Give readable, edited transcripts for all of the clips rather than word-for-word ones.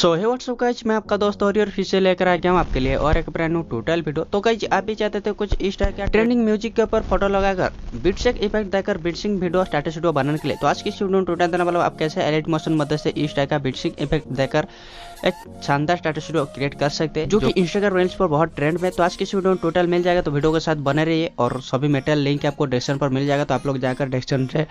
सो हे WhatsApp guys, मैं आपका दोस्त और फिर से लेकर आ गया हूँ आपके लिए और एक ब्रांड न्यू टोटल वीडियो। तो गाइस आप भी चाहते थे कुछ इस तरह का ट्रेंडिंग म्यूजिक के ऊपर फोटो लगाकर बीटसेक इफेक्ट देकर बीटसिंग वीडियो स्टेटस वीडियो बनाने के लिए, तो आज की इस वीडियो में टोटल देने वाला हूं आप कैसे एलाइट मोशन मदद से इस तरह का बीटसिंग इफेक्ट देकर एक शानदार स्टेटस वीडियो क्रिएट कर सकते हैं जो कि इंस्टाग्राम रील्स पर बहुत ट्रेंड में। तो आज की इस वीडियो में टोटल मिल जाएगा, तो वीडियो के साथ बने रहिए और सभी मटेरियल लिंक आपको डिस्क्रिप्शन पर मिल जाएगा। तो आप लोग जाकर डिस्क्रिप्शन से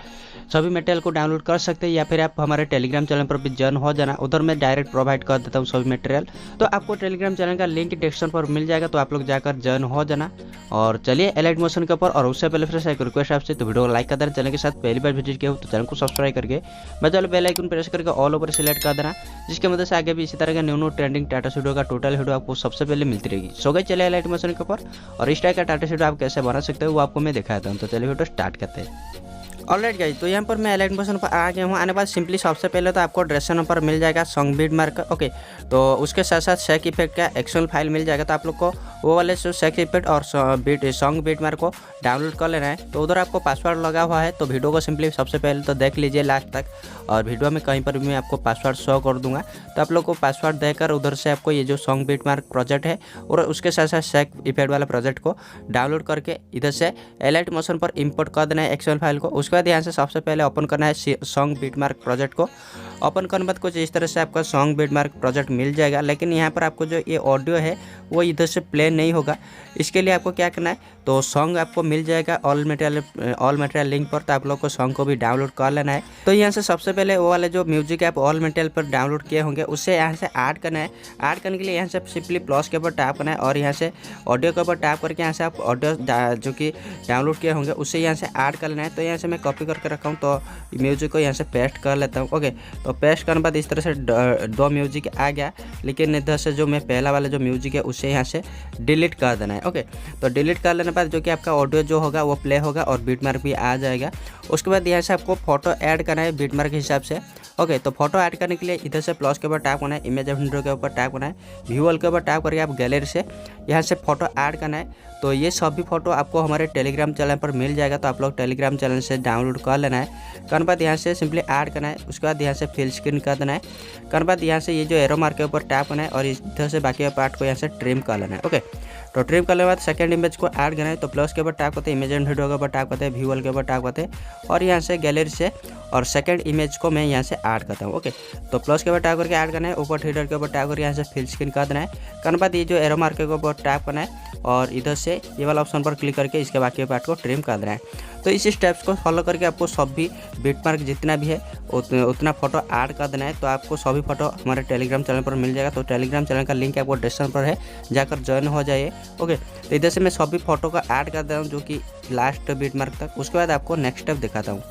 सभी मटेरियल को डाउनलोड कर सकते हैं या फिर आप हमारे टेलीग्राम चैनल पर भी ज्वाइन हो जाना, उधर मैं डायरेक्ट प्रोवाइड कर देता हूँ सभी मटेरियल। तो आपको टेलीग्राम चैनल का लिंक डिस्क्रिप्शन पर मिल जाएगा, तो आप लोग जाकर ज्वाइन हो जाना। और चलिए एलाइट मोशन के ऊपर, और उससे पहले फिर से एक रिक्वेस्ट आपसे, तो वीडियो को लाइक कर देना, चैनल के साथ पहली बार विजिट किया हो तो चैनल को सब्सक्राइब करके बजाय बेल आइकन प्रेस करके ऑल ओवर सिलेक्ट कर देना, जिसकी मदद से आगे भी इसी तरह का न्यू ट्रेंडिंग टाटा वीडियो का टोटल वीडियो आपको सबसे पहले मिलती रहेगी। सो गाइस चलिए एलाइट मोशन के ऊपर और इस टाइप का टाटा वीडियो आप कैसे बना सकते हो वो आपको मैं दिखाता हूँ। तो चलिए वीडियो स्टार्ट करते हैं। ऑलराइट गाइस, तो यहाँ पर मैं एलाइट मोशन पर आ गया हूँ। आने बाद सिंपली सबसे पहले तो आपको ड्रेसन पर मिल जाएगा सॉन्ग बीट मार्क, ओके। तो उसके साथ साथ शेक इफेक्ट का एक्सएल फाइल मिल जाएगा, तो आप लोग को वो वाले जो शेक इफेक्ट और सॉन्ग बीट मार्क को डाउनलोड कर लेना है। तो उधर आपको पासवर्ड लगा हुआ है, तो वीडियो को सिंपली सबसे पहले तो देख लीजिए लास्ट तक, और वीडियो में कहीं पर भी मैं आपको पासवर्ड शो कर दूंगा। तो आप लोग को पासवर्ड देकर उधर से आपको ये जो सॉन्ग बीट मार्क प्रोजेक्ट है और उसके साथ साथ शेक इफेक्ट वाला प्रोजेक्ट को डाउनलोड करके इधर से एलाइट मोशन पर इंपोर्ट कर देना है एक्सएल फाइल को। उसके बाद यहाँ से सबसे पहले ओपन करना है सॉन्ग बीट मार्क प्रोजेक्ट को। ओपन करने बाद कुछ इस तरह से आपका सॉन्ग बीट मार्क प्रोजेक्ट मिल जाएगा, लेकिन यहाँ पर आपको जो ये ऑडियो है वो इधर से प्ले नहीं होगा। इसके लिए आपको क्या करना है, तो सॉन्ग आपको मिल जाएगा ऑल मटेरियल लिंक पर, तो आप लोग को सॉन्ग को भी डाउनलोड कर लेना है। तो यहाँ से सबसे पहले वो वाले जो म्यूजिक आप ऑल मटेरियल पर डाउनलोड किए होंगे उससे यहाँ से ऐड करना है। ऐड करने के लिए यहाँ से सिंपली प्लस के ऊपर टैप करना है और यहाँ से ऑडियो के ऊपर टैप करके यहाँ से आप ऑडियो जो कि डाउनलोड किए होंगे उससे यहाँ से ऐड कर लेना है। तो यहाँ से मैं कॉपी करके रखा हूँ, तो म्यूजिक को यहाँ से पेस्ट कर लेता हूँ, ओके। तो पेस्ट करने बाद इस तरह से दो म्यूजिक आ गया, लेकिन इधर से जो मैं पहला वाला जो म्यूजिक है उसे यहाँ से डिलीट कर देना है, ओके। तो डिलीट कर लेने बाद जो कि आपका ऑडियो जो होगा वो प्ले होगा और बीट मार्क भी आ जाएगा। उसके बाद यहाँ से आपको फोटो ऐड करना है बीट मार्क के हिसाब से, ओके। तो फोटो ऐड करने के लिए इधर से प्लस के ऊपर टैप करना है, इमेज विंडो के ऊपर टैप करना है, व्यूअल के ऊपर टैप करके आप गैलरी से यहाँ से फोटो ऐड करना है। तो ये सभी फोटो आपको हमारे टेलीग्राम चैनल पर मिल जाएगा, तो आप लोग टेलीग्राम चैनल से डाउनलोड कर लेना है। करने बाद यहाँ से सिंपली ऐड करना है, उसके बाद यहाँ से फिल स्क्रीन कर देना है। करने बाद यहाँ से ये जो एरो मार्क के ऊपर टैप करना है और इधर से बाकी पार्ट को यहाँ से ट्रिम कर लेना है, ओके। तो ट्रिम करने के बाद सेकंड इमेज को ऐड करना है, तो प्लस के ऊपर टैप करते हैं, इमेज एंड वीडियो के ऊपर टैप करते हैं, व्यूअल के ऊपर टैप करते हैं और यहाँ से गैलरी से और सेकंड इमेज को मैं यहाँ से ऐड करता हूँ, ओके। तो प्लस के ऊपर टैप करके ऐड करना है, ऊपर थीटर के ऊपर टैप करके यहाँ से फिल स्क्रीन कर देना है। करने बाद ये जो एरो मार्क के ऊपर टैप करना है और इधर से ये वाला ऑप्शन पर क्लिक करके इसके बाकी पार्ट को ट्रिम कर देना है। तो इस स्टेप्स को फॉलो करके आपको सभी बीट मार्क जितना भी है उतना फोटो ऐड कर देना है। तो आपको सभी फोटो हमारे टेलीग्राम चैनल पर मिल जाएगा, तो टेलीग्राम चैनल का लिंक आपको डिस्क्रिप्शन पर है, जाकर ज्वाइन हो जाइए, ओके। तो इधर से मैं सभी फोटो को ऐड कर दे रहा हूँ जो कि लास्ट बीट मार्क तक। उसके बाद आपको नेक्स्ट स्टेप दिखाता हूँ।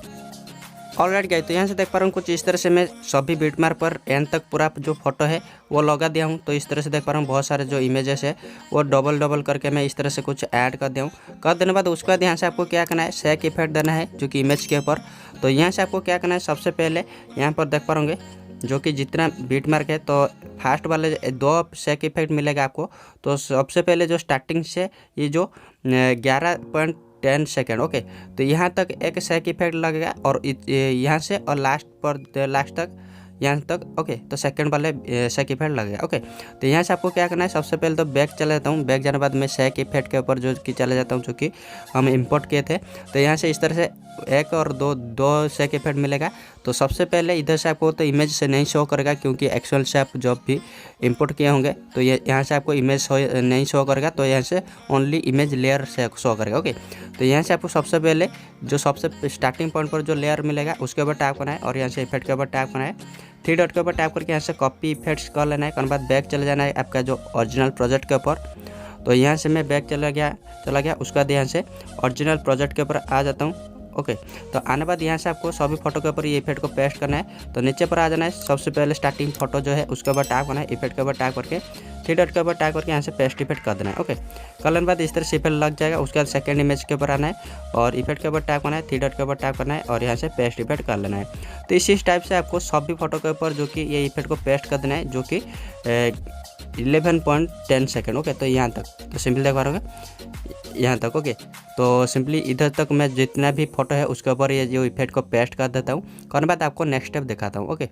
ऑलराइट गाइस, तो यहाँ से देख पा रहा हूँ कुछ इस तरह से मैं सभी बीट मार्क पर एंड तक पूरा जो फोटो है वो लगा दिया हूँ। तो इस तरह से देख पा रहा हूँ बहुत सारे जो इमेजेस है वो डबल करके मैं इस तरह से कुछ ऐड कर दिया हूँ। कर देने बाद उसके बाद यहाँ से आपको क्या करना है, शेक इफेक्ट देना है जो कि इमेज के ऊपर। तो यहाँ से आपको क्या करना है, सबसे पहले यहाँ पर देख पा रहोगे जो कि जितना बीट मार्क है, तो फास्ट वाले 2 शेक इफेक्ट मिलेगा आपको। तो सबसे पहले जो स्टार्टिंग से ये जो 11.10 सेकेंड, ओके। तो यहाँ तक एक शेक इफेक्ट लगेगा और यहाँ से और लास्ट तक यहाँ तक, ओके। तो सेकंड वाले शेक इफेक्ट लगेगा, ओके। तो यहाँ से आपको क्या करना है, सबसे पहले तो बैक चला जाता हूँ, बैक जाने बाद मैं शेक इफेक्ट के ऊपर जो कि चला जाता हूँ जो कि हम इंपोर्ट किए थे। तो यहाँ से इस तरह से एक और दो शेक इफेक्ट मिलेगा। तो सबसे पहले इधर से आपको तो इमेज से नहीं शो करेगा, क्योंकि एक्चुअल से आप जब भी इंपोर्ट किए होंगे तो ये यहाँ से आपको इमेज नहीं शो करेगा, तो यहाँ से ओनली इमेज लेयर से शो करेगा, ओके। तो यहाँ से आपको सबसे पहले जो सबसे स्टार्टिंग पॉइंट पर जो लेयर मिलेगा उसके ऊपर टैप करना है और यहाँ से इफेक्ट के ऊपर टैप करना है, 3 डॉट के ऊपर टैप करके यहाँ से कॉपी इफेक्ट्स कर लेना है। करने बाद बैक चले जाना है आपका जो ओरिजिनल प्रोजेक्ट के ऊपर। तो यहाँ से मैं बैक चला गया। उसके बाद यहाँ से ओरिजिनल प्रोजेक्ट के ऊपर आ जाता हूँ, ओके। तो आने बाद यहाँ से आपको सभी फोटो के ऊपर ये इफेक्ट को पेस्ट करना है। तो नीचे पर आ जाना है, सबसे पहले स्टार्टिंग फोटो जो है उसके ऊपर टैप करना है, इफेक्ट के ऊपर टैप करके 3 डॉट के ऊपर टैप करके यहाँ से पेस्ट इफेक्ट कर देना है, ओके। करने बाद इस तरह से इफेक्ट लग जाएगा। उसके बाद सेकंड इमेज के ऊपर आना है और इफेक्ट के ऊपर टैप करना है, 3 डॉट के ऊपर टैप करना है और यहाँ से पेस्ट इफेक्ट कर लेना है। तो इसी टाइप से आपको सभी फोटो के ऊपर जो कि ये इफेक्ट को पेस्ट कर देना है, जो कि 11.10 सेकेंड, ओके। तो यहाँ तक, तो सिंपल देख पा रहे होगे यहाँ तक, ओके। तो सिंपली इधर तक मैं जितना भी फोटो है उसके ऊपर ये जो इफेक्ट को पेस्ट कर देता हूँ। करने बाद आपको नेक्स्ट स्टेप दिखाता हूँ, ओके।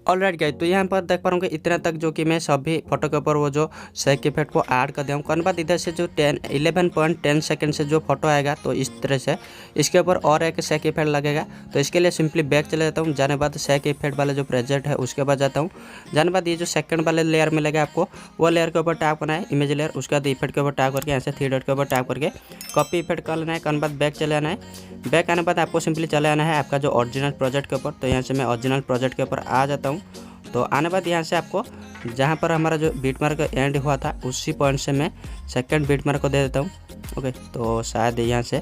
ऑलराइट गाइस, तो यहाँ पर देख पा रहा हूँ कि इतना तक जो कि मैं सभी फोटो के ऊपर वो जो शेक इफेक्ट को ऐड कर दिया हूँ। करने बाद इधर से जो 11.10 सेकंड से जो फोटो आएगा तो इस तरह से इसके ऊपर और एक शेक इफेक्ट लगेगा। तो इसके लिए सिंपली बैक चले जाता हूँ, जाने बाद शेक इफेक्ट वाला जो प्रेजेंट है उसके बाद जाता हूँ। जाने बाद ये जो सेकंड वाले लेयर मिलेगा आपको, वो लेयर के ऊपर टैप करना है, इमेज लेयर, उसके बाद इफेक्ट के ऊपर टैप करके यहाँ से 3 डॉट के ऊपर टैप करके कॉपी इफेक्ट कर लेना है। करने बाद बैक चले आना है। बैक आने बाद आपको सिंपली चले आना है आपका जो ओरिजिनल प्रोजेक्ट के ऊपर। तो यहाँ से मैं ओरिजिनल प्रोजेक्ट के ऊपर आ जाता हूँ। तो आने बाद यहाँ से आपको जहाँ पर हमारा जो बीट मार्क एंड हुआ था उसी पॉइंट से मैं सेकंड बीट मार्क को दे देता हूँ। ओके, तो शायद यहाँ से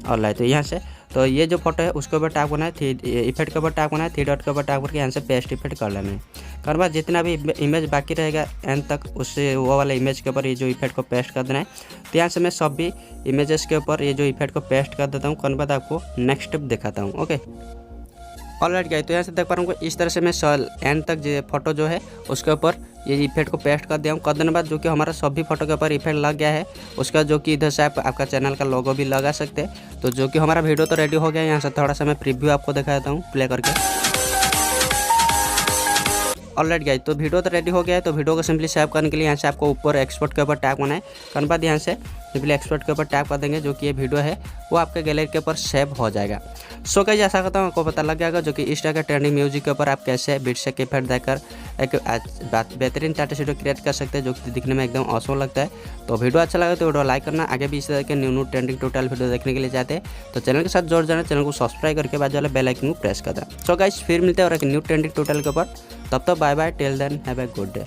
ऑलराइट, तो यहाँ से तो ये जो फोटो है उसके ऊपर टैप करना है, इफेक्ट के ऊपर टैप करना है, 3 डॉट के ऊपर टैप करके यहाँ से पेस्ट इफेक्ट कर लेना है। कर बाद जितना भी इमेज बाकी रहेगा एंड तक उससे वो वाला इमेज के ऊपर ये जो इफेक्ट को पेस्ट कर देना है। तो यहाँ से मैं सभी इमेजेस के ऊपर ये जो इफेक्ट को पेस्ट कर देता हूँ। करने बाद आपको नेक्स्ट स्टेप दिखाता हूँ। ओके, ऑलराइट गाइस, तो यहाँ से देख पा रहा हूँ कि इस तरह से मैं एंड तक जो फोटो जो है उसके ऊपर ये इफेक्ट को पेस्ट कर दिया हूँ। कर देने बाद जो कि हमारा सभी फोटो के ऊपर इफेक्ट लग गया है, उसका जो कि इधर से आप आपका चैनल का लोगो भी लगा सकते हैं। तो जो कि हमारा वीडियो तो रेडी हो गया है। यहाँ से थोड़ा सा मैं प्रीव्यू आपको दिखा देता हूँ प्ले करके। ऑलराइट गाइस, तो वीडियो तो रेडी हो गया है। तो वीडियो को सिंपली सेव करने के लिए यहाँ से आपको ऊपर एक्सपोर्ट के ऊपर टैप करना है। करने बाद यहाँ से सिंपली एक्सपोर्ट के ऊपर टैप कर देंगे, जो कि ये वीडियो है वो आपके गैलरी के ऊपर सेव हो जाएगा। सो गाइस, ऐसा करता हूँ आपको पता लग जाएगा जो कि इस तरह का ट्रेंडिंग म्यूजिक के ऊपर आप कैसे बीट शेक इफेक्ट देकर एक बेहतरीन स्टैटस वीडियो क्रिएट कर सकते हैं, जो कि दिखने में एकदम ऑसम लगता है। तो वीडियो अच्छा लगा तो वीडियो लाइक करना। आगे भी इस तरह के न्यू ट्रेंडिंग टोटल वीडियो देखने के लिए चाहते हैं तो चैनल के साथ जोड़ जाना, चैनल को सब्सक्राइब करके बाद वाले बेल आइकन को प्रेस कर देना। सो गाइस, फिर मिलते हैं और एक न्यू ट्रेंडिंग टोटल के ऊपर। तब तक bye bye, till then have a good day.